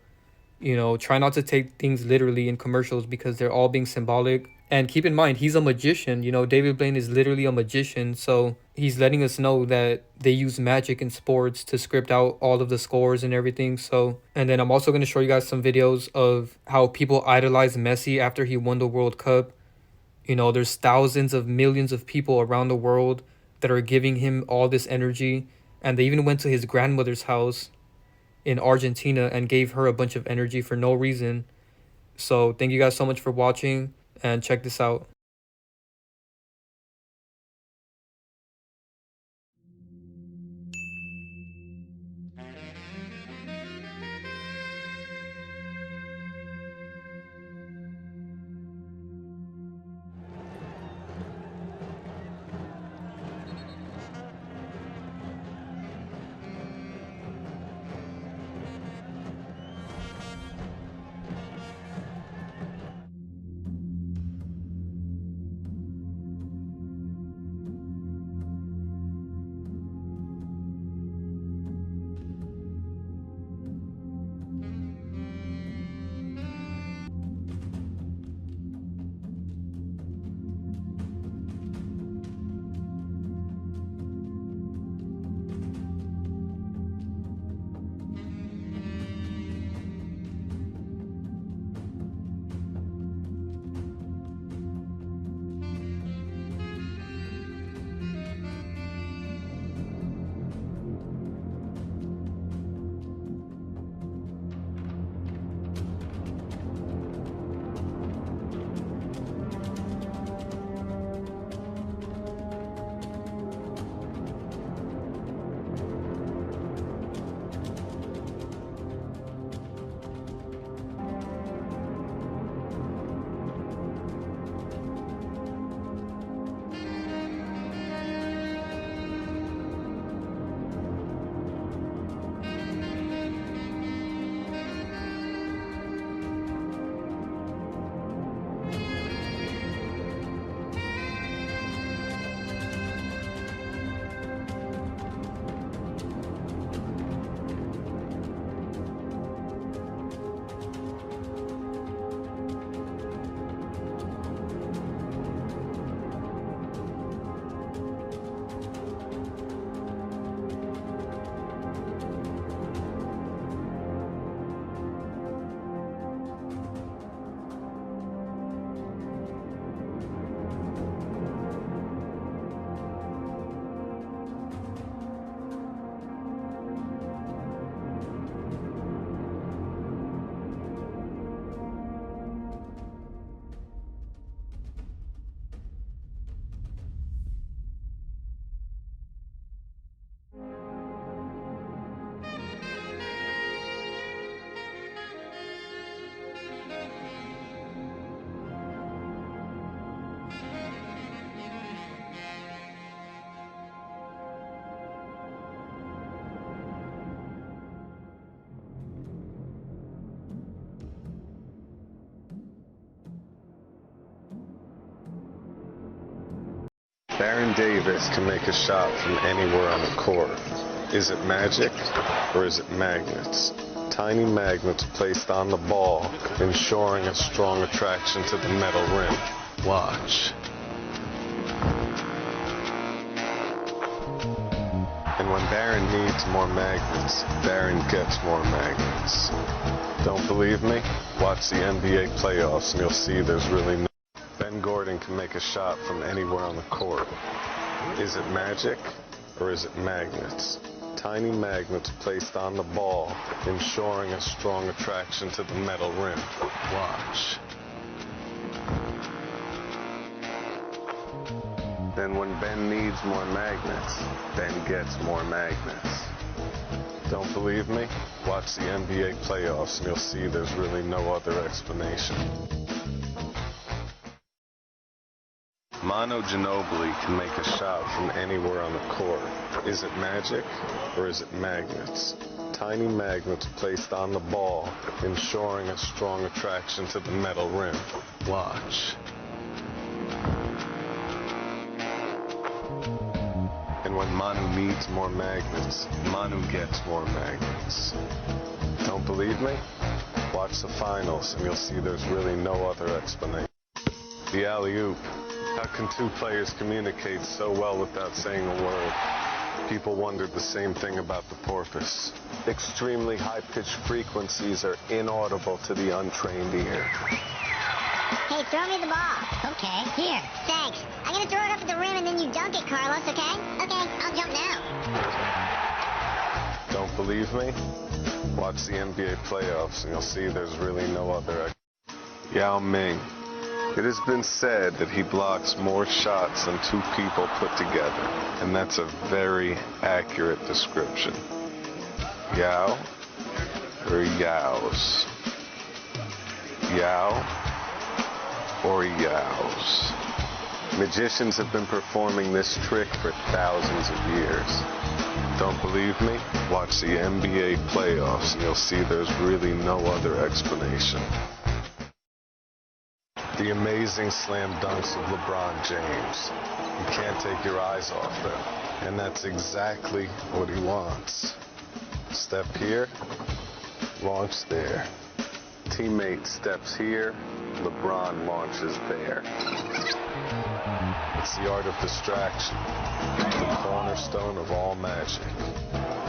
You know, try not to take things literally in commercials, because they're all being symbolic. And keep in mind, he's a magician. You know, David Blaine is literally a magician. So he's letting us know that they use magic in sports to script out all of the scores and everything. So, and then I'm also going to show you guys some videos of how people idolize Messi after he won the World Cup. You know, there's thousands of millions of people around the world that are giving him all this energy. And they even went to his grandmother's house in Argentina and gave her a bunch of energy for no reason. So thank you guys so much for watching, and check this out. Baron Davis can make a shot from anywhere on the court. Is it magic or is it magnets? Tiny magnets placed on the ball, ensuring a strong attraction to the metal rim. Watch. And when Baron needs more magnets, Baron gets more magnets. Don't believe me? Watch the NBA playoffs and you'll see there's really no... Ben Gordon can make a shot from anywhere on the court. Is it magic or is it magnets? Tiny magnets placed on the ball, ensuring a strong attraction to the metal rim. Watch. Then when Ben needs more magnets, Ben gets more magnets. Don't believe me? Watch the NBA playoffs and you'll see there's really no other explanation. Manu Ginobili can make a shot from anywhere on the court. Is it magic or is it magnets? Tiny magnets placed on the ball, ensuring a strong attraction to the metal rim. Watch. And when Manu needs more magnets, Manu gets more magnets. Don't believe me? Watch the finals and you'll see there's really no other explanation. The alley-oop. How can two players communicate so well without saying a word? People wondered the same thing about the porpoise. Extremely high-pitched frequencies are inaudible to the untrained ear. Hey, throw me the ball. Okay, here. Thanks. I'm gonna throw it up at the rim and then you dunk it, Carlos, okay? Okay, I'll jump now. Don't believe me? Watch the NBA playoffs and you'll see there's really no other... Yao Ming. It has been said that he blocks more shots than two people put together, and that's a very accurate description. Yao or Yaos? Yao or Yaos? Magicians have been performing this trick for thousands of years. Don't believe me? Watch the NBA playoffs and you'll see there's really no other explanation. The amazing slam dunks of LeBron James. You can't take your eyes off them. And that's exactly what he wants. Step here, launch there. Teammate steps here, LeBron launches there. It's the art of distraction, the cornerstone of all magic.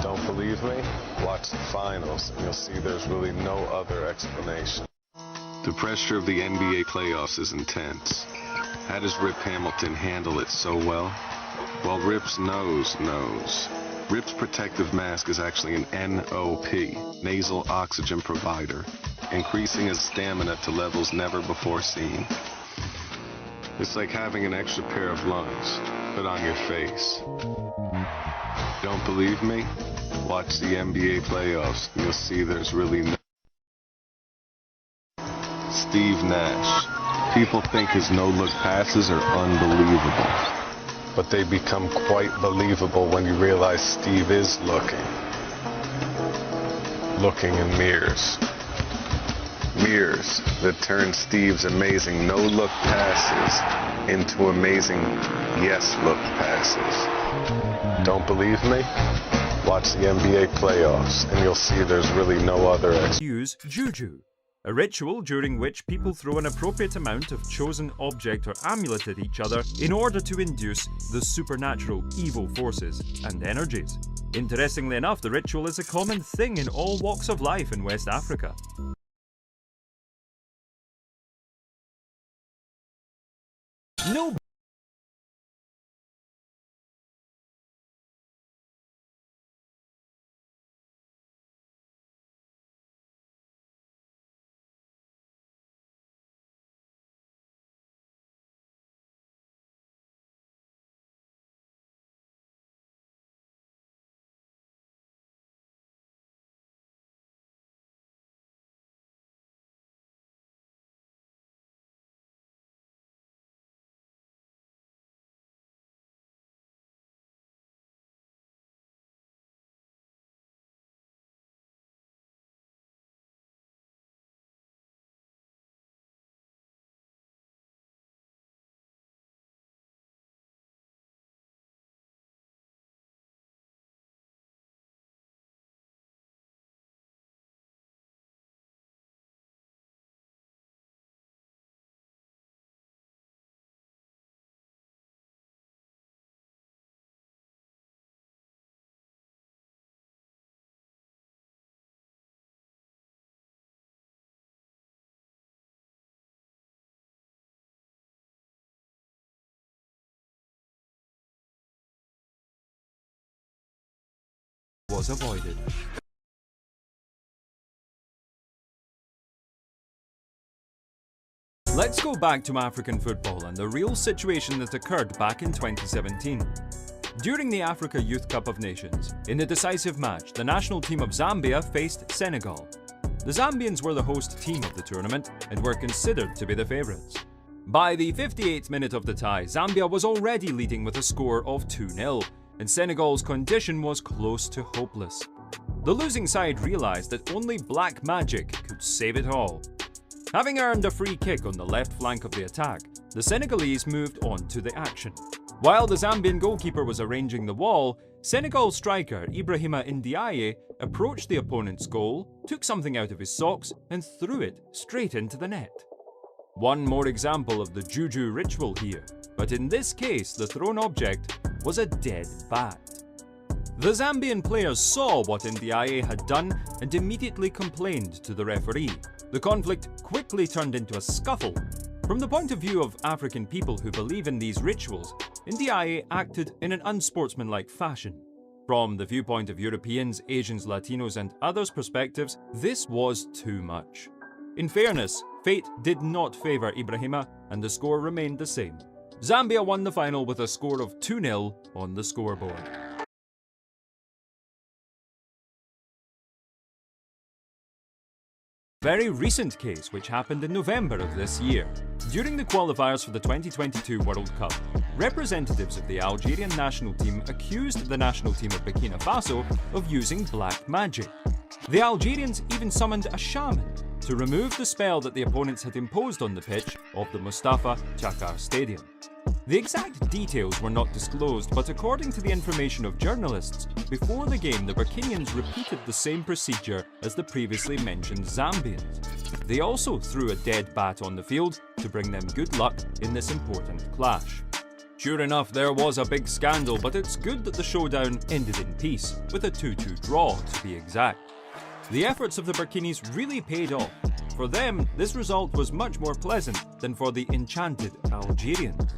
Don't believe me? Watch the finals and you'll see there's really no other explanation. The pressure of the NBA playoffs is intense. How does Rip Hamilton handle it so well? Well, Rip's nose knows. Rip's protective mask is actually an NOP, nasal oxygen provider, increasing his stamina to levels never before seen. It's like having an extra pair of lungs put on your face. Don't believe me? Watch the NBA playoffs and you'll see there's really no... Steve Nash. People think his no-look passes are unbelievable. But they become quite believable when you realize Steve is looking. Looking in mirrors. Mirrors that turn Steve's amazing no-look passes into amazing yes-look passes. Don't believe me? Watch the NBA playoffs and you'll see there's really no other Use juju, a ritual during which people throw an appropriate amount of chosen object or amulet at each other in order to induce the supernatural evil forces and energies. Interestingly enough, the ritual is a common thing in all walks of life in West Africa. No was avoided. Let's go back to African football and the real situation that occurred back in 2017. During the Africa Youth Cup of Nations, in the decisive match, the national team of Zambia faced Senegal. The Zambians were the host team of the tournament and were considered to be the favourites. By the 58th minute of the tie, Zambia was already leading with a score of 2-0, and Senegal's condition was close to hopeless. The losing side realised that only black magic could save it all. Having earned a free kick on the left flank of the attack, the Senegalese moved on to the action. While the Zambian goalkeeper was arranging the wall, Senegal striker Ibrahima Ndiaye approached the opponent's goal, took something out of his socks and threw it straight into the net. One more example of the juju ritual here, but in this case the thrown object was a dead bat. The Zambian players saw what Ndiaye had done and immediately complained to the referee. The conflict quickly turned into a scuffle. From the point of view of African people who believe in these rituals, Ndiaye acted in an unsportsmanlike fashion. From the viewpoint of Europeans, Asians, Latinos and others' perspectives, this was too much. In fairness, fate did not favour Ibrahima and the score remained the same. Zambia won the final with a score of 2-0 on the scoreboard. Very recent case which happened in November of this year. During the qualifiers for the 2022 World Cup, representatives of the Algerian national team accused the national team of Burkina Faso of using black magic. The Algerians even summoned a shaman to remove the spell that the opponents had imposed on the pitch of the Mustafa Chakar Stadium. The exact details were not disclosed, but according to the information of journalists, before the game the Burkinians repeated the same procedure as the previously mentioned Zambians. They also threw a dead bat on the field to bring them good luck in this important clash. Sure enough, there was a big scandal, but it's good that the showdown ended in peace, with a 2-2 draw to be exact. The efforts of the Burkinis really paid off. For them, this result was much more pleasant than for the enchanted Algerians.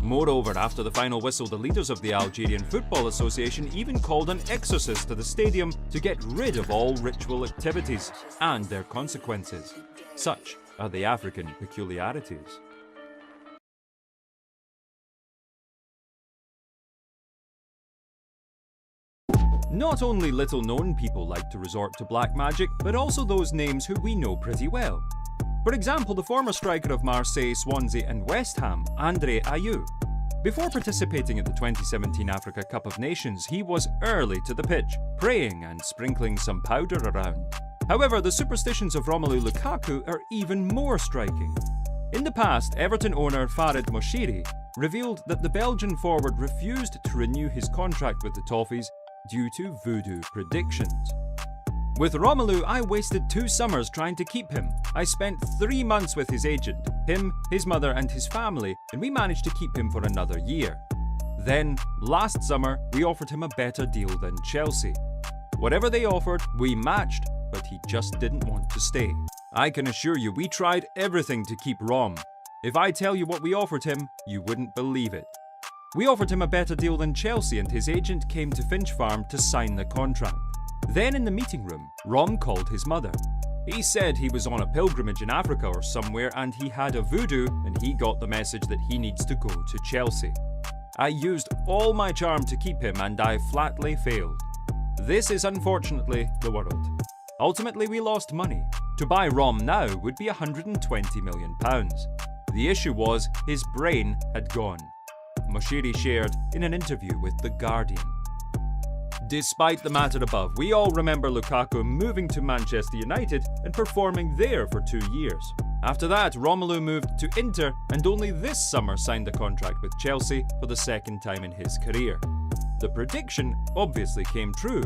Moreover, after the final whistle, the leaders of the Algerian Football Association even called an exorcist to the stadium to get rid of all ritual activities and their consequences. Such are the African peculiarities. Not only little-known people like to resort to black magic, but also those names who we know pretty well. For example, the former striker of Marseille, Swansea and West Ham, Andre Ayew. Before participating at the 2017 Africa Cup of Nations, he was early to the pitch, praying and sprinkling some powder around. However, the superstitions of Romelu Lukaku are even more striking. In the past, Everton owner Farid Moshiri revealed that the Belgian forward refused to renew his contract with the Toffees due to voodoo predictions. With Romelu, I wasted 2 summers trying to keep him. I spent 3 months with his agent, him, his mother and his family, and we managed to keep him for another year. Then, last summer, we offered him a better deal than Chelsea. Whatever they offered, we matched, but he just didn't want to stay. I can assure you, we tried everything to keep Rom. If I tell you what we offered him, you wouldn't believe it. We offered him a better deal than Chelsea and his agent came to Finch Farm to sign the contract. Then in the meeting room, Rom called his mother. He said he was on a pilgrimage in Africa or somewhere and he had a voodoo and he got the message that he needs to go to Chelsea. I used all my charm to keep him and I flatly failed. This is unfortunately the world. Ultimately we lost money. To buy Rom now would be £120 million. The issue was his brain had gone. Moshiri shared in an interview with The Guardian. Despite the matter above, we all remember Lukaku moving to Manchester United and performing there for 2 years. After that, Romelu moved to Inter and only this summer signed a contract with Chelsea for the 2nd time in his career. The prediction obviously came true,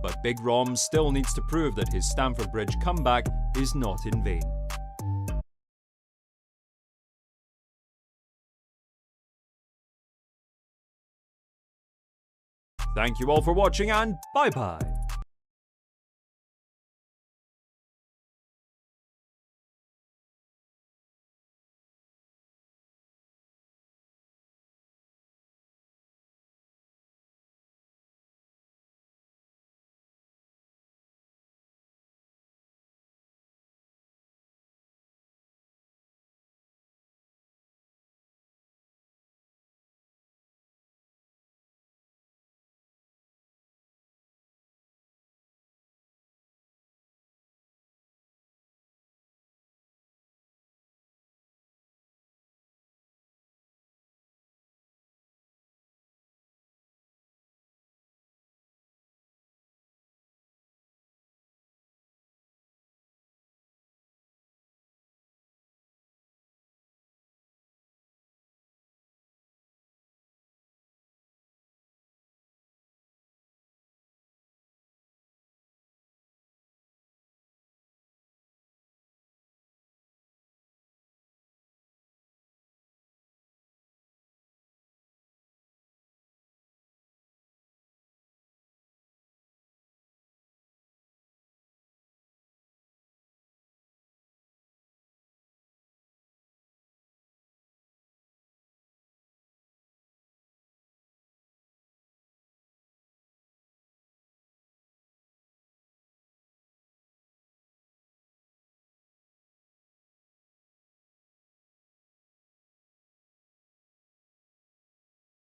but Big Rom still needs to prove that his Stamford Bridge comeback is not in vain. Thank you all for watching and bye-bye.